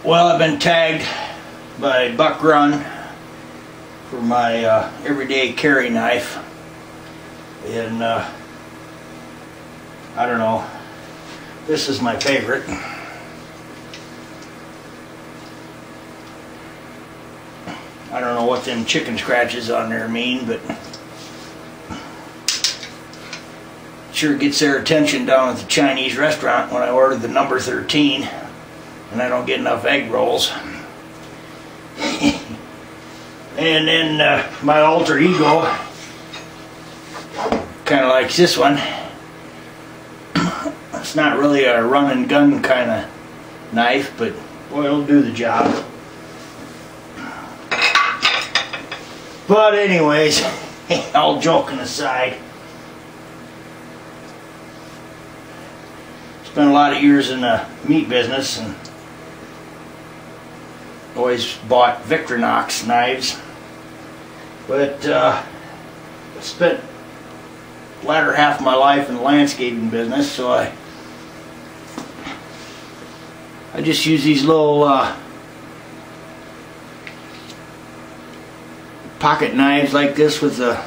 Well, I've been tagged by Buckrun for my everyday carry knife, and I don't know, this is my favorite. I don't know what them chicken scratches on there mean, but sure gets their attention down at the Chinese restaurant when I order the number 13 and I don't get enough egg rolls. And then my alter ego kind of likes this one. It's not really a run and gun kind of knife, but boy, it'll do the job. But anyways, all joking aside, spent a lot of years in the meat business and always bought Victorinox knives, but spent the latter half of my life in the landscaping business, so I just use these little pocket knives like this with a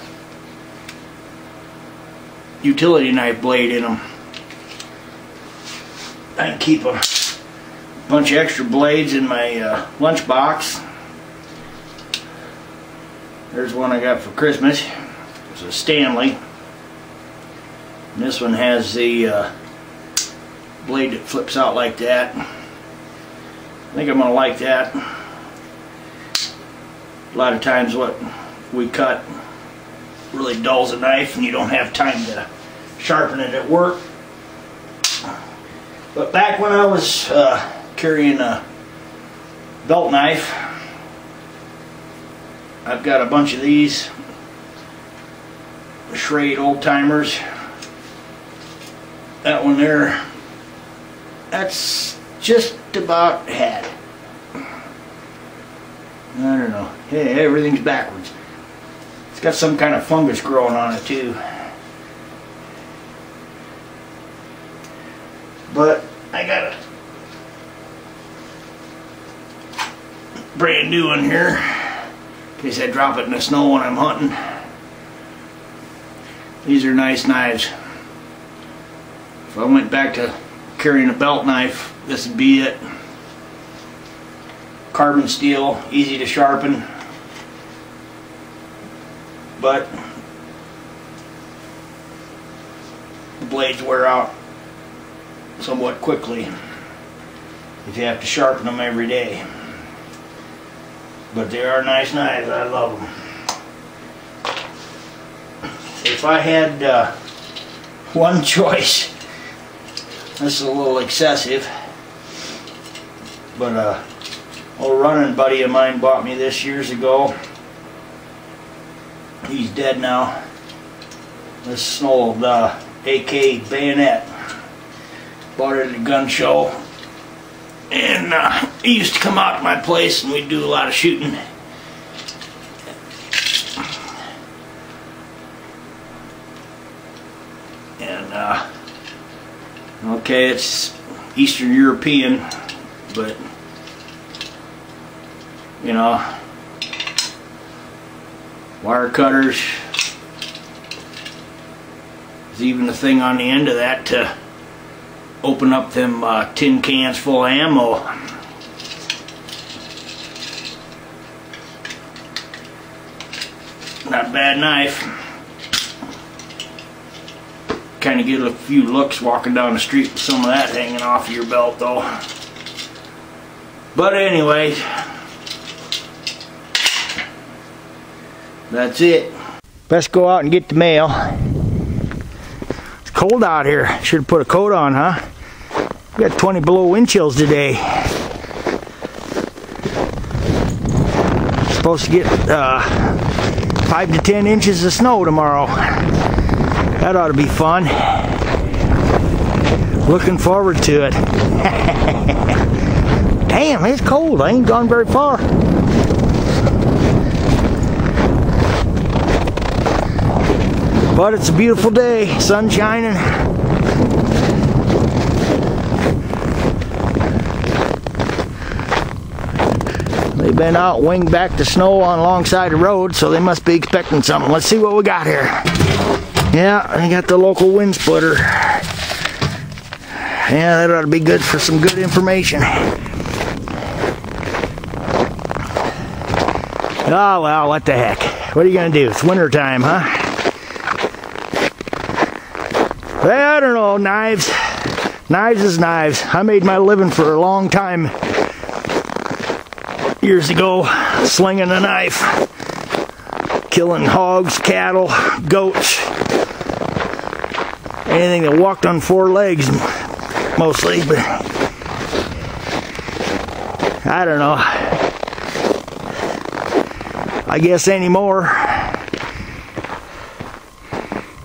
utility knife blade in them. I can keep a bunch of extra blades in my lunch box. There's one I got for Christmas. It's a Stanley. And this one has the blade that flips out like that. I think I'm gonna like that. A lot of times what we cut really dulls a knife and you don't have time to sharpen it at work. But back when I was carrying a belt knife, I've got a bunch of these Schrade old timers. That one there, that's just about had. I don't know. Hey, everything's backwards. It's got some kind of fungus growing on it too. But I got a brand new one here in case I drop it in the snow when I'm hunting. These are nice knives. If I went back to carrying a belt knife, this would be it. Carbon steel, easy to sharpen, but the blades wear out somewhat quickly if you have to sharpen them every day. But they are nice knives. I love them. If I had one choice, this is a little excessive, but a old running buddy of mine bought me this years ago. He's dead now. This old AK bayonet. Bought it at a gun show, and he used to come out to my place and we'd do a lot of shooting. And okay, it's Eastern European, but you know, wire cutters. There's even a thing on the end of that to open up them tin cans full of ammo. Not a bad knife. Kind of get a few looks walking down the street with some of that hanging off of your belt though. But anyway, that's it. Best go out and get the mail. It's cold out here. Should have put a coat on, huh? We got 20 below wind chills today. Supposed to get 5 to 10 inches of snow tomorrow. That ought to be fun. Looking forward to it. Damn, it's cold. I ain't gone very far. But it's a beautiful day. Sun shining. They've been out winged back to snow on alongside the road, so they must be expecting something. Let's see what we got here. Yeah, I got the local wind splitter. Yeah, that ought to be good for some good information. Oh, well, what the heck. What are you going to do? It's winter time, huh? Well, I don't know, knives. Knives is knives. I made my living for a long time years ago, slinging a knife, killing hogs, cattle, goats, anything that walked on four legs, mostly, but I don't know. I guess anymore.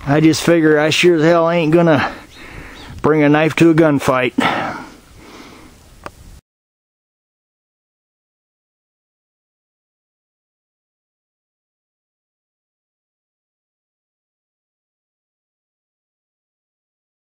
I just figure I sure as hell ain't gonna bring a knife to a gunfight.